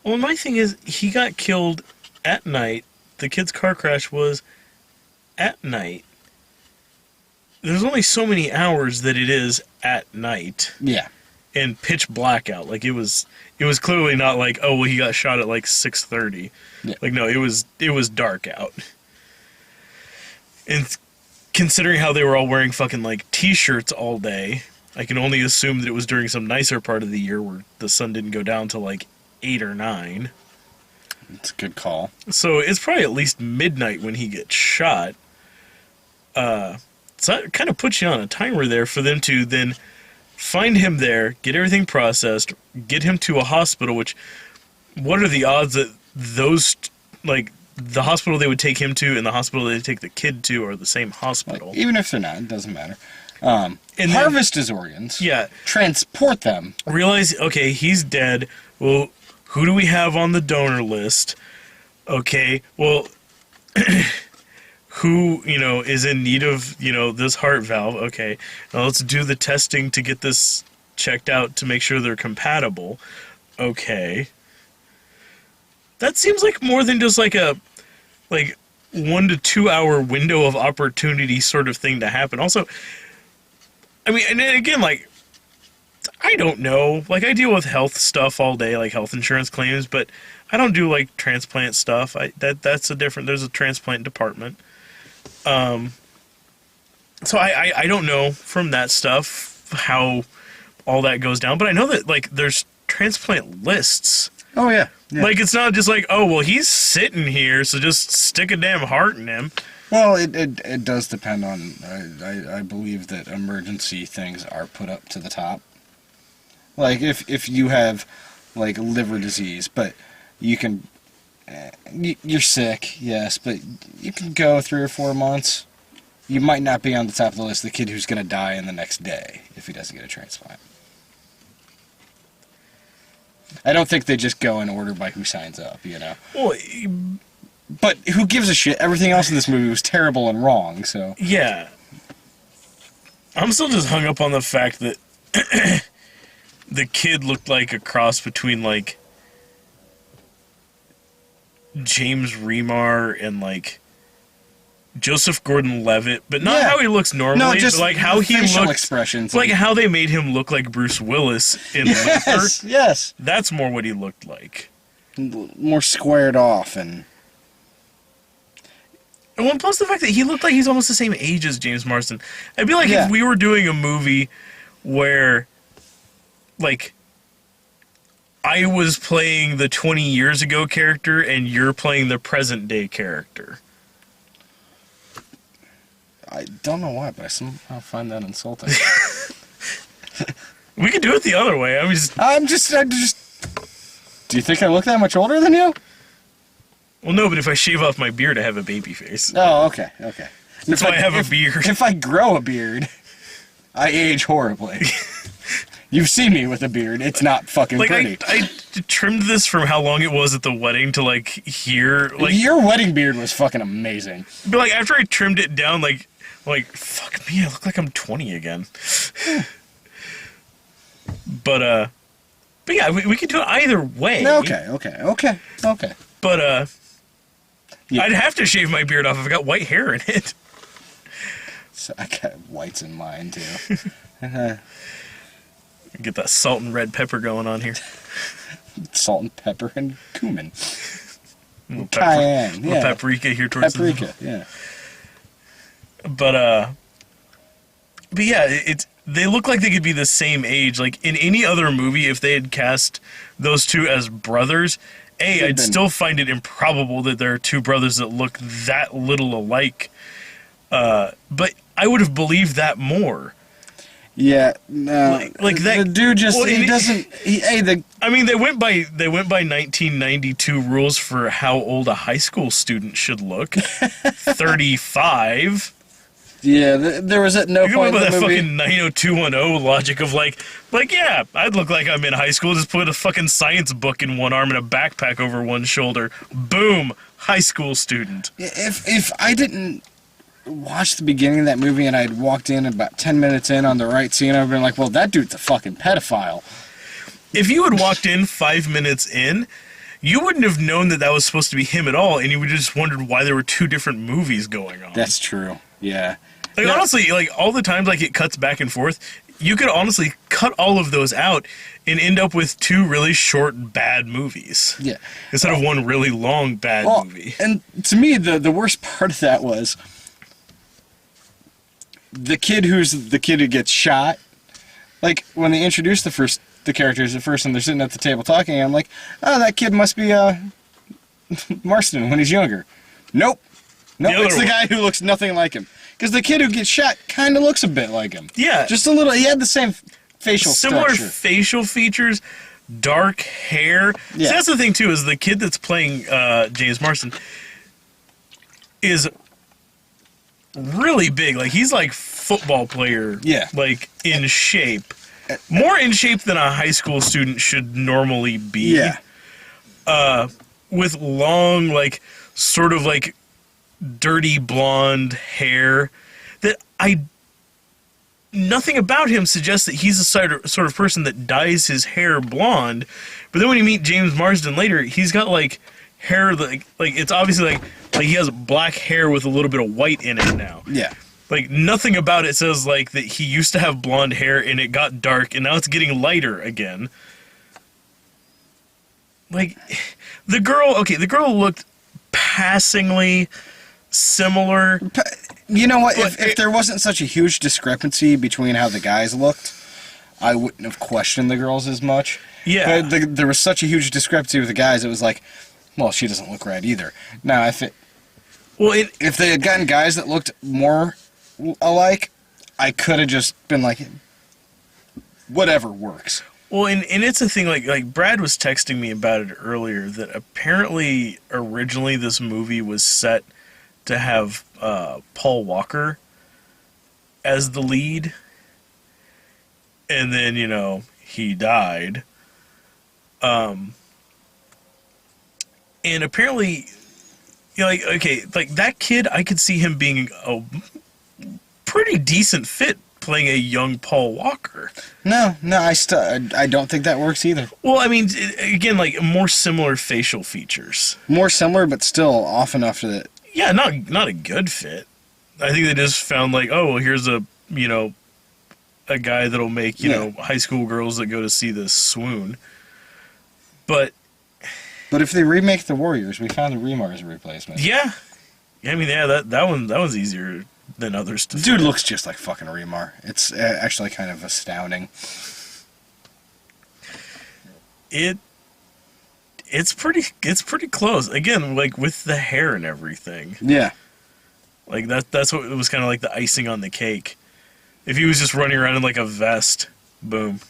Speaker 2: Well, my thing is, he got killed at night. The kid's car crash was at night. There's only so many hours that it is at night.
Speaker 1: Yeah.
Speaker 2: And pitch blackout. Like, it was clearly not like, oh, well, he got shot at like 6:30.
Speaker 1: Yeah.
Speaker 2: Like, no, it was dark out. And considering how they were all wearing fucking, like, t-shirts all day... I can only assume that it was during some nicer part of the year where the sun didn't go down till like 8 or 9.
Speaker 1: That's a good call.
Speaker 2: So it's probably at least midnight when he gets shot. So that kind of puts you on a timer there for them to then find him there, get everything processed, get him to a hospital, which, what are the odds that those, like, the hospital they would take him to and the hospital they take the kid to are the same hospital?
Speaker 1: Like, even if they're not, it doesn't matter.
Speaker 2: And
Speaker 1: harvest his organs.
Speaker 2: Yeah.
Speaker 1: Transport them.
Speaker 2: Realize, okay, he's dead. Well, who do we have on the donor list? Okay, well, who, is in need of, this heart valve? Okay, now let's do the testing to get this checked out to make sure they're compatible. Okay. That seems like more than just like a, 1 to 2 hour window of opportunity sort of thing to happen. Also, I mean, and again, like, I don't know. Like, I deal with health stuff all day, like health insurance claims, but I don't do, like, transplant stuff. There's a transplant department. So I don't know from that stuff how all that goes down, but I know that, like, there's transplant lists.
Speaker 1: Oh, yeah.
Speaker 2: Like, it's not just like, oh, well, he's sitting here, so just stick a damn heart in him.
Speaker 1: Well, it does depend on, I believe that emergency things are put up to the top. Like, if you have, like, liver disease, but you can, you're sick, yes, but you can go 3 or 4 months. You might not be on the top of the list, the kid who's going to die in the next day if he doesn't get a transplant. I don't think they just go in order by who signs up,
Speaker 2: Well,
Speaker 1: but who gives a shit? Everything else in this movie was terrible and wrong, so...
Speaker 2: Yeah. I'm still just hung up on the fact that the kid looked like a cross between, like, James Remar and, like, Joseph Gordon-Levitt, but not how he looks normally,
Speaker 1: just
Speaker 2: but, like, how he
Speaker 1: facial
Speaker 2: looks...
Speaker 1: expressions.
Speaker 2: Like, how they made him look like Bruce Willis in Luther.
Speaker 1: Yes.
Speaker 2: That's more what he looked like.
Speaker 1: More squared off and...
Speaker 2: Well, plus the fact that he looked like he's almost the same age as James Marsden. I'd be like, if we were doing a movie where, like, I was playing the 20 years ago character and you're playing the present day character.
Speaker 1: I don't know why, but I somehow find that insulting.
Speaker 2: We could do it the other way.
Speaker 1: I'm just. Do you think I look that much older than you?
Speaker 2: Well, no, but if I shave off my beard, I have a baby face.
Speaker 1: Oh, okay.
Speaker 2: That's why I have a beard.
Speaker 1: If I grow a beard, I age horribly. You've seen me with a beard. It's not fucking pretty.
Speaker 2: I trimmed this from how long it was at the wedding to, like, here. Like,
Speaker 1: your wedding beard was fucking amazing.
Speaker 2: But, like, after I trimmed it down, like, fuck me, I look like I'm 20 again. But yeah, we could do it either way.
Speaker 1: Okay.
Speaker 2: But,
Speaker 1: yeah.
Speaker 2: I'd have to shave my beard off if I got white hair in it.
Speaker 1: So I got whites in mine, too.
Speaker 2: Get that salt and red pepper going on here.
Speaker 1: Salt and pepper and cumin.
Speaker 2: Cayenne, yeah. Paprika here towards the middle.
Speaker 1: Yeah.
Speaker 2: But yeah, they look like they could be the same age. Like, in any other movie, if they had cast those two as brothers, I'd still find it improbable that there are two brothers that look that little alike. But I would have believed that more.
Speaker 1: Yeah, no.
Speaker 2: Like that
Speaker 1: the dude just he doesn't.
Speaker 2: I mean, they went by 1992 rules for how old a high school student should look. 35.
Speaker 1: Yeah, there was at no point in the
Speaker 2: that
Speaker 1: movie.
Speaker 2: Fucking 90210 logic of like yeah, I'd look like I'm in high school. Just put a fucking science book in one arm and a backpack over one shoulder. Boom, high school student.
Speaker 1: If I didn't watch the beginning of that movie and I'd walked in about 10 minutes in on the right scene, I'd been like, well, that dude's a fucking pedophile.
Speaker 2: If you had walked in 5 minutes in, you wouldn't have known that was supposed to be him at all, and you would have just wondered why there were two different movies going on.
Speaker 1: That's true. Yeah.
Speaker 2: Like, honestly, like, all the times, like, it cuts back and forth, you could honestly cut all of those out and end up with two really short, bad movies.
Speaker 1: Yeah.
Speaker 2: Instead of one really long, bad movie.
Speaker 1: And to me, the worst part of that was the kid who gets shot. Like, when they introduced the characters at first and they're sitting at the table talking, I'm like, oh, that kid must be Marston when he's younger. Nope, it's the guy who looks nothing like him. Because the kid who gets shot kind of looks a bit like him.
Speaker 2: Yeah.
Speaker 1: Just a little. He had the same facial
Speaker 2: Similar
Speaker 1: structure.
Speaker 2: facial features, dark hair.
Speaker 1: Yeah.
Speaker 2: So that's the thing, too, is the kid that's playing James Marston is really big. Like, he's like football player.
Speaker 1: Yeah.
Speaker 2: Like, in shape. More in shape than a high school student should normally be.
Speaker 1: Yeah.
Speaker 2: With long, like, sort of like dirty blonde hair that nothing about him suggests that he's the sort of person that dyes his hair blonde. But then when you meet James Marsden later, he's got like hair like it's obviously like he has black hair with a little bit of white in it now.
Speaker 1: Yeah.
Speaker 2: Like, nothing about it says like that he used to have blonde hair and it got dark and now it's getting lighter again. Like, the girl looked passingly similar.
Speaker 1: You know what? If there wasn't such a huge discrepancy between how the guys looked, I wouldn't have questioned the girls as much.
Speaker 2: Yeah.
Speaker 1: But there was such a huge discrepancy with the guys, it was like, well, she doesn't look right either. Now, if they had gotten guys that looked more alike, I could have just been like, whatever works.
Speaker 2: Well, and it's a thing, like Brad was texting me about it earlier, that apparently originally this movie was set to have Paul Walker as the lead, and then, he died. And apparently, that kid, I could see him being a pretty decent fit playing a young Paul Walker.
Speaker 1: No, I don't think that works either.
Speaker 2: Well, I mean, again, like, more similar facial features.
Speaker 1: More similar, but still off enough that...
Speaker 2: Yeah, not a good fit. I think they just found, like, oh, well, here's a guy that'll make, high school girls that go to see this swoon. But
Speaker 1: if they remake The Warriors, we found the Remar as a replacement.
Speaker 2: Yeah. I mean, yeah, that one's easier than others to
Speaker 1: Dude looks just like fucking Remar. It's actually kind of astounding.
Speaker 2: It It's pretty close. Again, like with the hair and everything.
Speaker 1: Yeah.
Speaker 2: Like that's what it was kind of like the icing on the cake. If he was just running around in like a vest, boom.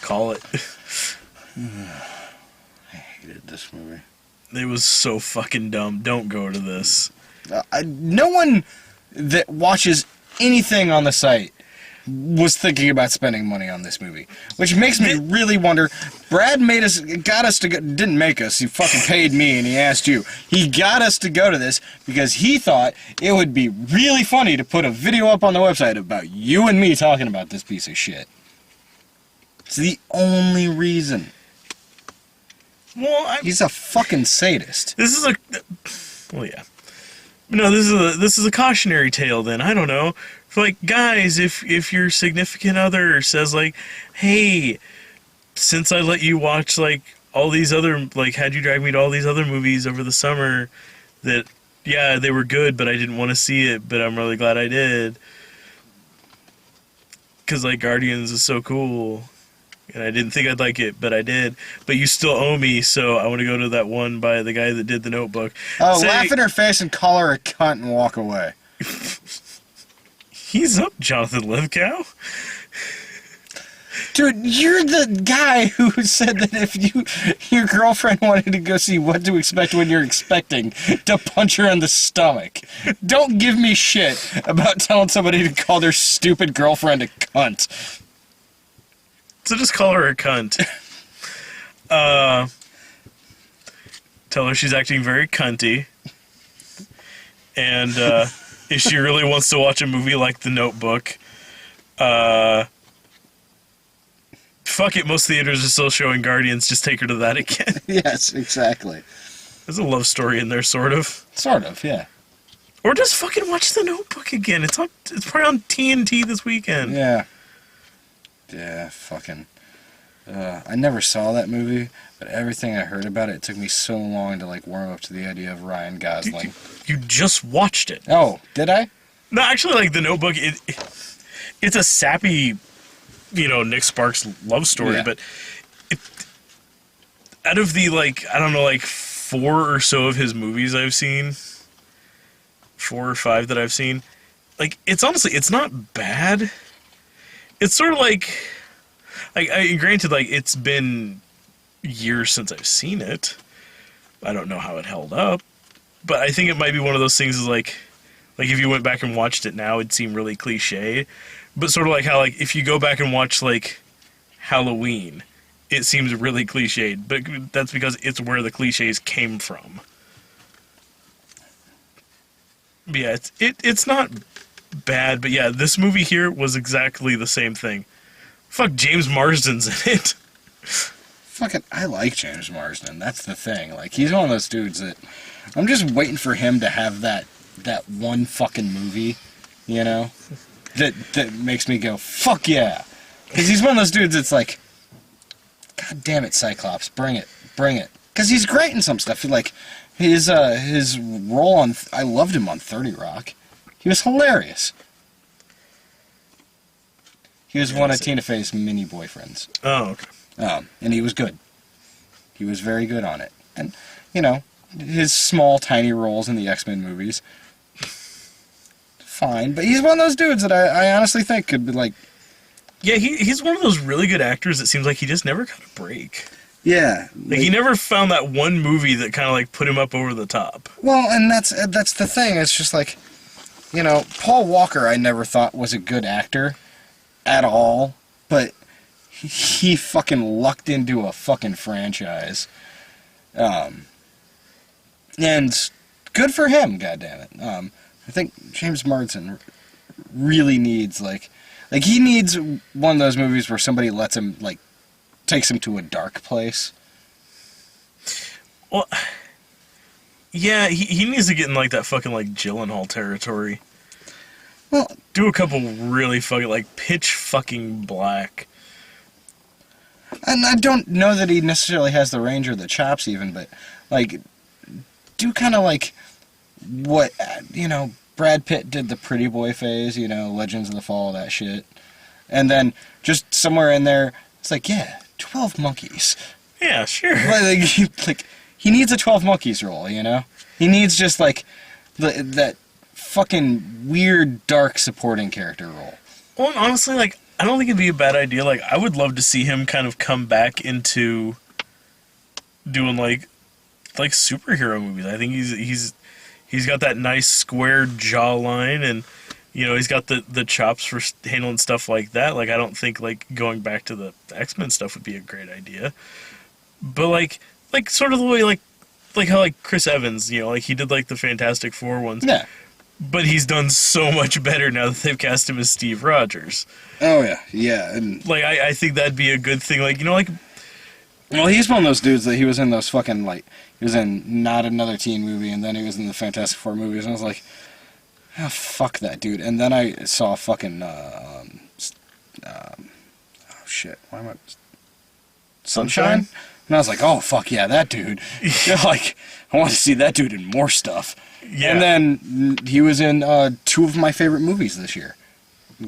Speaker 2: Call it.
Speaker 1: I hated this movie.
Speaker 2: It was so fucking dumb. Don't go to this.
Speaker 1: No one that watches anything on the site was thinking about spending money on this movie, which makes me really wonder. Brad got us to go, didn't make us. He fucking paid me and he asked you. He got us to go to this because he thought it would be really funny to put a video up on the website about you and me talking about this piece of shit. It's the only reason.
Speaker 2: Well,
Speaker 1: He's a fucking sadist.
Speaker 2: this is a. Well, yeah. No, this is a cautionary tale. Then I don't know. For like guys, if your significant other says like, "Hey, since I let you watch like all these other like had you drag me to all these other movies over the summer, that yeah they were good, but I didn't want to see it, but I'm really glad I did, because like Guardians is so cool." And I didn't think I'd like it, but I did. But you still owe me, so I want to go to that one by the guy that did The Notebook.
Speaker 1: Oh, laugh in her face and call her a cunt and walk away.
Speaker 2: He's up, Jonathan Lithgow.
Speaker 1: Dude, you're the guy who said that if your girlfriend wanted to go see What to Expect When You're Expecting, to punch her in the stomach. Don't give me shit about telling somebody to call their stupid girlfriend a cunt.
Speaker 2: So just call her a cunt. Tell her she's acting very cunty. And if she really wants to watch a movie like The Notebook, fuck it, most theaters are still showing Guardians, just take her to that again.
Speaker 1: Yes, exactly.
Speaker 2: There's a love story in there, sort of.
Speaker 1: Sort of, yeah.
Speaker 2: Or just fucking watch The Notebook again. It's probably on TNT this weekend.
Speaker 1: Yeah. Yeah, fucking. I never saw that movie, but everything I heard about it, it took me so long to like warm up to the idea of Ryan Gosling.
Speaker 2: You just watched it.
Speaker 1: Oh, did I?
Speaker 2: No, actually, like The Notebook, it's a sappy, Nick Sparks love story,
Speaker 1: Yeah.
Speaker 2: but out of the like I don't know, like 4 or so of his movies I've seen, 4 or 5 that I've seen, like it's not bad. It's sort of like granted, like it's been years since I've seen it. I don't know how it held up, but I think it might be one of those things is like if you went back and watched it now, it'd seem really cliche. But sort of like how like if you go back and watch like Halloween, it seems really cliched, but that's because it's where the cliches came from. But yeah, it's not bad, but yeah, this movie here was exactly the same thing. Fuck, James Marsden's in it.
Speaker 1: Fucking, I like James Marsden. That's the thing. Like, he's one of those dudes that I'm just waiting for him to have that one fucking movie, that makes me go, fuck yeah. Because he's one of those dudes that's like, God damn it, Cyclops, bring it. Because he's great in some stuff. Like, his role on, I loved him on 30 Rock. He was hilarious. He was one of Tina Fey's mini boyfriends.
Speaker 2: Oh, okay.
Speaker 1: And he was good. He was very good on it. And, his small, tiny roles in the X-Men movies, fine. But he's one of those dudes that I honestly think could be like...
Speaker 2: Yeah, he's one of those really good actors that seems like he just never got a break.
Speaker 1: Yeah.
Speaker 2: Like he never found that one movie that kind of like put him up over the top.
Speaker 1: Well, and that's the thing. It's just like, Paul Walker I never thought was a good actor at all, but he fucking lucked into a fucking franchise. And good for him, goddammit. I think James Marsden really needs, he needs one of those movies where somebody lets him, takes him to a dark place.
Speaker 2: Well, yeah, he needs to get in, that fucking, Gyllenhaal territory.
Speaker 1: Well,
Speaker 2: do a couple really fucking, Pitch fucking Black.
Speaker 1: And I don't know that he necessarily has the range or the chops even, but, do kind of what, Brad Pitt did the Pretty Boy phase, Legends of the Fall, that shit. And then just somewhere in there, it's 12 Monkeys.
Speaker 2: Yeah, sure.
Speaker 1: Like he needs a 12 Monkeys role, you know? He needs just like that fucking weird dark supporting character role.
Speaker 2: Well, and honestly, like, I don't think it'd be a bad idea. Like, I would love to see him kind of come back into doing like superhero movies. I think he's got that nice square jawline, and you know, he's got the chops for handling stuff like that. Like, I don't think like going back to the X-Men stuff would be a great idea. But like sort of the way like how like Chris Evans, you know, like he did like the Fantastic Four ones.
Speaker 1: Yeah.
Speaker 2: But he's done so much better now that they've cast him as Steve Rogers.
Speaker 1: Oh yeah, yeah. And
Speaker 2: Like, I think that'd be a good thing. Like, you know, like,
Speaker 1: well, he's one of those dudes that he was in those fucking like he was in Not Another Teen Movie, and then he was in the Fantastic Four movies, and I was like, oh, fuck that dude. And then I saw fucking oh shit, why am I Sunshine? And I was like, oh, fuck yeah, that dude. Like, I want to see that dude in more stuff.
Speaker 2: yeah.
Speaker 1: And then he was in two of my favorite movies this year.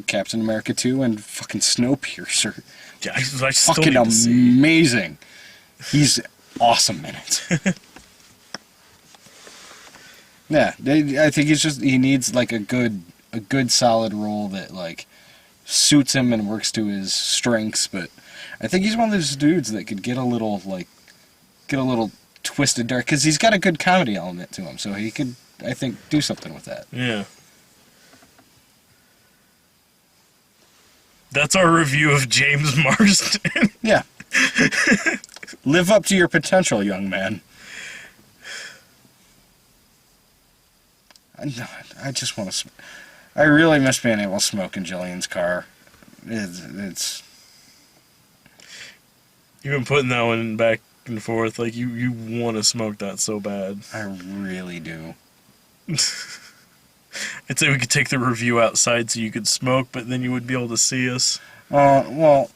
Speaker 1: Captain America 2 and fucking Snowpiercer.
Speaker 2: Yeah, I still
Speaker 1: Fucking
Speaker 2: need to see.
Speaker 1: amazing. He's awesome in it. Yeah, I think he needs like a good solid role that like suits him and works to his strengths, but I think he's one of those dudes that could get a little twisted dark, because he's got a good comedy element to him, so he could, I think, do something with that.
Speaker 2: Yeah. That's our review of James Marsden.
Speaker 1: Yeah. Live up to your potential, young man. I just want to. I really miss being able to smoke in Jillian's car. It's.
Speaker 2: You've been putting that one back and forth. Like, you want to smoke that so bad.
Speaker 1: I really do.
Speaker 2: I'd say we could take the review outside so you could smoke, but then you would be able to see us.
Speaker 1: Well,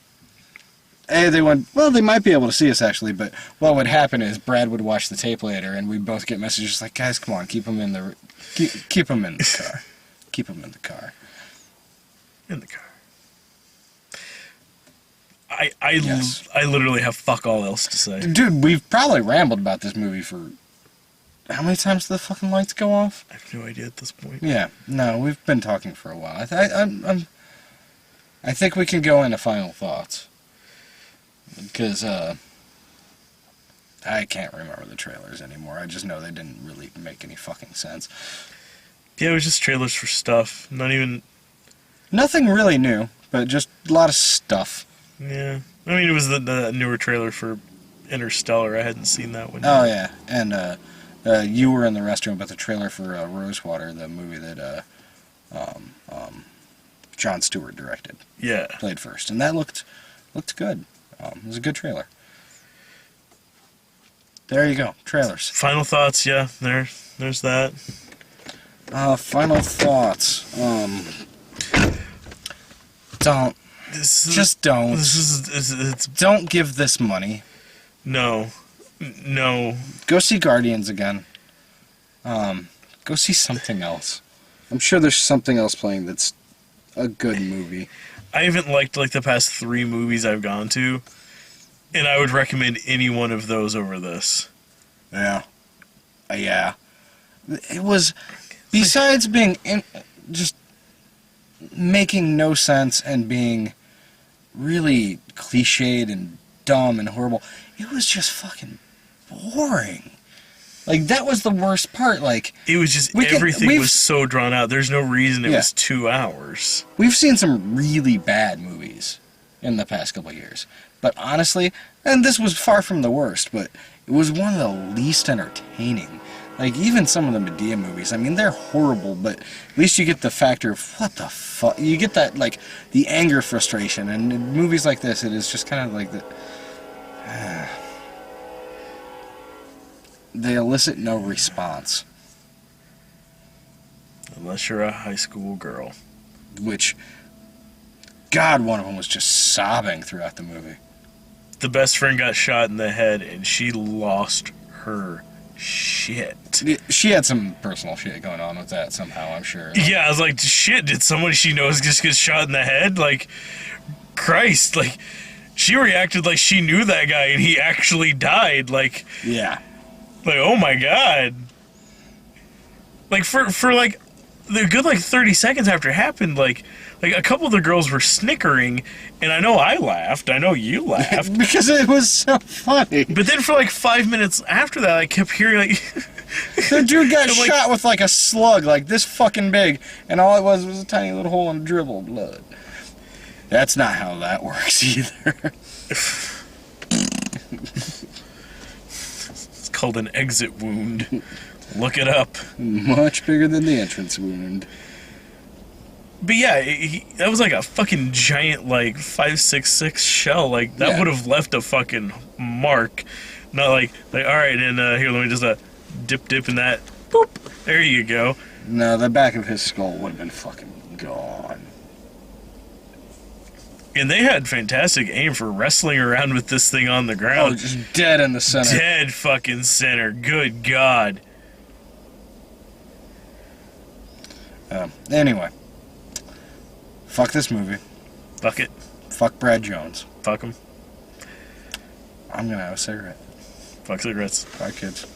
Speaker 1: they might be able to see us actually, but what would happen is Brad would watch the tape later, and we'd both get messages like, "Guys, come on, keep him in the car, keep him in the car,
Speaker 2: In the car. I
Speaker 1: Yes.
Speaker 2: I literally have fuck all else to say.
Speaker 1: Dude, we've probably rambled about this movie for how many times do the fucking lights go off?
Speaker 2: I have no idea at this point.
Speaker 1: Yeah, no, we've been talking for a while. I think we can go into final thoughts. Because, I can't remember the trailers anymore. I just know they didn't really make any fucking sense.
Speaker 2: Yeah, it was just trailers for stuff. Not even...
Speaker 1: Nothing really new, but just a lot of stuff.
Speaker 2: Yeah. I mean, it was the newer trailer for Interstellar. I hadn't seen that one
Speaker 1: Oh,
Speaker 2: yet.
Speaker 1: yeah. And, you were in the restroom, but the trailer for Rosewater, the movie that Jon Stewart directed,
Speaker 2: Yeah.
Speaker 1: played first. And that looked good. It was a good trailer. There you go. Trailers.
Speaker 2: Final thoughts, yeah. There's that.
Speaker 1: Final thoughts. Don't. Just don't.
Speaker 2: It's
Speaker 1: Don't give this money.
Speaker 2: no.
Speaker 1: Go see Guardians again. Go see something else. I'm sure there's something else playing that's a good movie.
Speaker 2: I haven't liked like the past 3 movies I've gone to, and I would recommend any one of those over this.
Speaker 1: Yeah. Yeah. It was, besides being just making no sense and being really cliched and dumb and horrible, it was just fucking boring. Like, that was the worst part. Like,
Speaker 2: It was just everything was so drawn out. There's no reason it was 2 hours.
Speaker 1: we've seen some really bad movies in the past couple of years. But honestly, and this was far from the worst, but it was one of the least entertaining. Like, even some of the Medea movies, I mean, they're horrible, but at least you get the factor of, what the fuck? You get that, like, the anger, frustration. And in movies like this, it is just kind of like the... they elicit no response.
Speaker 2: Unless you're a high school girl.
Speaker 1: Which, God, one of them was just sobbing throughout the movie.
Speaker 2: The best friend got shot in the head, and she lost her shit.
Speaker 1: She had some personal shit going on with that somehow, I'm sure.
Speaker 2: Yeah, I was like, shit, did somebody she knows just get shot in the head? Like, Christ, like, she reacted like she knew that guy and he actually died. Like,
Speaker 1: Yeah.
Speaker 2: oh my god. Like for like the good like 30 seconds after it happened, like a couple of the girls were snickering, and I know I laughed. I know you laughed.
Speaker 1: Because it was so funny.
Speaker 2: But then for like 5 minutes after that, I kept hearing like
Speaker 1: The dude got
Speaker 2: I'm like-
Speaker 1: shot with like a slug, like this fucking big, and all it was a tiny little hole and dribble of blood. That's not how that works either.
Speaker 2: It's called an exit wound. Look it up.
Speaker 1: Much bigger than the entrance wound.
Speaker 2: But yeah, that was like a fucking giant, like 5.66 shell. Like that
Speaker 1: Yeah.
Speaker 2: would have left a fucking mark. Not like all right, and here, let me just dip in that. Boop. There you go.
Speaker 1: No, the back of his skull would have been fucking gone.
Speaker 2: And they had fantastic aim for wrestling around with this thing on the
Speaker 1: Oh,
Speaker 2: ground.
Speaker 1: just dead in the center.
Speaker 2: Dead fucking center. Good God.
Speaker 1: Anyway. Fuck this movie.
Speaker 2: Fuck it.
Speaker 1: Fuck Brad Jones.
Speaker 2: Fuck them.
Speaker 1: I'm gonna have a cigarette.
Speaker 2: Fuck cigarettes.
Speaker 1: Bye, kids.